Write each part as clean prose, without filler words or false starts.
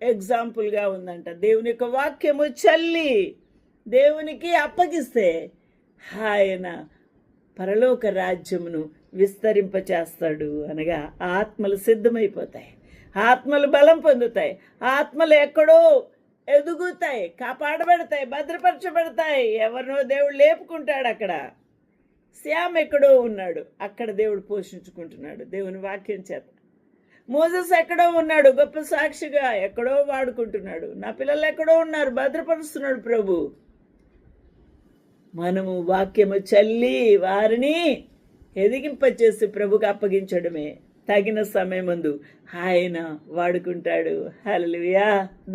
ఎగ్జాంపుల్గా ఉందంట. దేవుని యొక్క వాక్యము చల్లి దేవునికి అప్పగిస్తే ఆయన పరలోక రాజ్యమును విస్తరింపచేస్తాడు. అనగా ఆత్మలు సిద్ధమైపోతాయి, ఆత్మలు బలం పొందుతాయి, ఆత్మలు ఎక్కడో ఎదుగుతాయి, కాపాడబడతాయి, భద్రపరచబడతాయి. ఎవరినో దేవుడు లేపుకుంటాడు. అక్కడ శ్యామ్ ఎక్కడో ఉన్నాడు, అక్కడ దేవుడు పోషించుకుంటున్నాడు దేవుని వాక్యం చేత. మోసెస్ ఎక్కడో ఉన్నాడు, గొప్ప సాక్షిగా ఎక్కడో వాడుకుంటున్నాడు. నా పిల్లలు ఎక్కడో ఉన్నారు, భద్రపరుస్తున్నాడు ప్రభు. మనము వాక్యము చల్లి వారిని ఎదిగింపచేసి ప్రభుకు అప్పగించడమే. తగిన సమయమందు ఆయన వాడుకుంటాడు. హల్లెలూయా,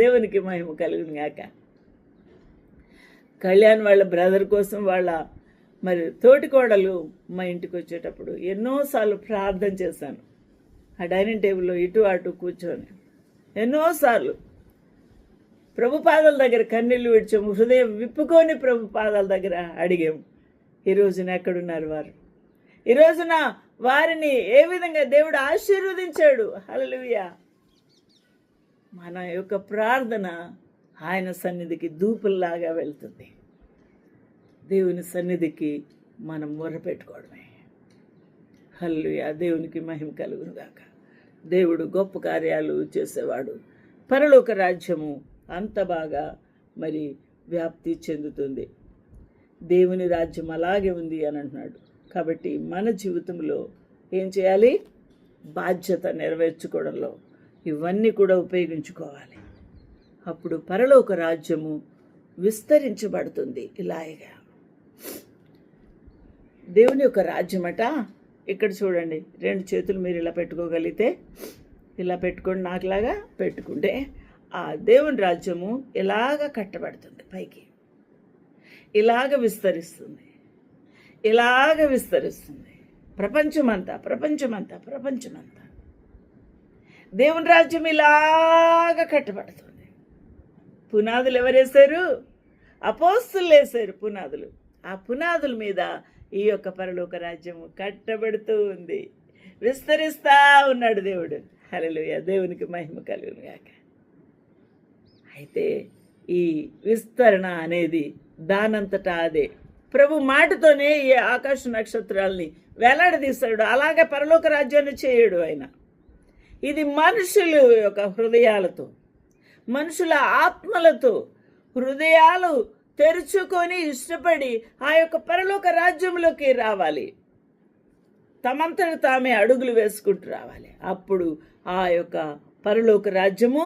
దేవునికి మహిమ కలుగును గాక. కళ్యాణ్ వాళ్ళ బ్రదర్ కోసం వాళ్ళ మరి తోటికోడలు మా ఇంటికి వచ్చేటప్పుడు ఎన్నోసార్లు ప్రార్థన చేశాను. ఆ డైనింగ్ టేబుల్లో ఇటు అటు కూర్చొని ఎన్నోసార్లు ప్రభు పాదాల దగ్గర కన్నీళ్ళు విడిచాము, హృదయం విప్పుకొని ప్రభు పాదాల దగ్గర అడిగాము. ఈ రోజున ఎక్కడున్నారు వారు? ఈ రోజున వారిని ఏ విధంగా దేవుడు ఆశీర్వదించాడు. హల్లెలూయా. మన యొక్క ప్రార్థన ఆయన సన్నిధికి ధూపుల్లాగా వెళ్తుంది. దేవుని సన్నిధికి మనం మొర్రపెట్టుకోవడమే. హల్లెలూయా, దేవునికి మహిమ కలుగును గాక. దేవుడు గొప్ప కార్యాలు చేసేవాడు. పరలోక రాజ్యము అంత బాగా మరి వ్యాప్తి చెందుతుంది. దేవుని రాజ్యం అలాగే ఉంది అని అంటున్నాడు. కాబట్టి మన జీవితంలో ఏం చేయాలి? బాధ్యత నెరవేర్చుకోవడంలో ఇవన్నీ కూడా ఉపయోగించుకోవాలి. అప్పుడు పరలోక రాజ్యము విస్తరించబడుతుంది. ఇలాగా దేవుని యొక్క రాజ్యమట. ఇక్కడ చూడండి, 2 చేతులు మీరు ఇలా పెట్టుకోగలిగితే, ఇలా పెట్టుకొని నాకులాగా పెట్టుకుంటే ఆ దేవుని రాజ్యము ఇలాగ కట్టబడుతుంది, పైకి ఇలాగ విస్తరిస్తుంది, ఇలాగ విస్తరిస్తుంది. ప్రపంచమంతా ప్రపంచమంతా ప్రపంచమంతా దేవుని రాజ్యం ఇలాగ కట్టబడుతుంది. పునాదులు ఎవరేశారు? అపోస్తులు వేశారు పునాదులు. ఆ పునాదుల మీద ఈ యొక్క పరలోక రాజ్యము కట్టబడుతూ ఉంది, విస్తరిస్తా ఉన్నాడు దేవుడు. హల్లెలూయా, దేవునికి మహిమ కలుగును గాక. అయితే ఈ విస్తరణ అనేది దానంతటా అదే. ప్రభు మాటతోనే ఈ ఆకాశ నక్షత్రాల్ని వేలాడదీశాడు. అలాగే పరలోక రాజ్యాన్ని చేయడు ఆయన. ఇది మనుషుల యొక్క హృదయాలతో, మనుషుల ఆత్మలతో హృదయాలు తెరుచుకొని ఇష్టపడి ఆ యొక్క పరలోక రాజ్యంలోకి రావాలి. తమంతట తామే అడుగులు వేసుకుంటూ రావాలి. అప్పుడు ఆ యొక్క పరలోక రాజ్యము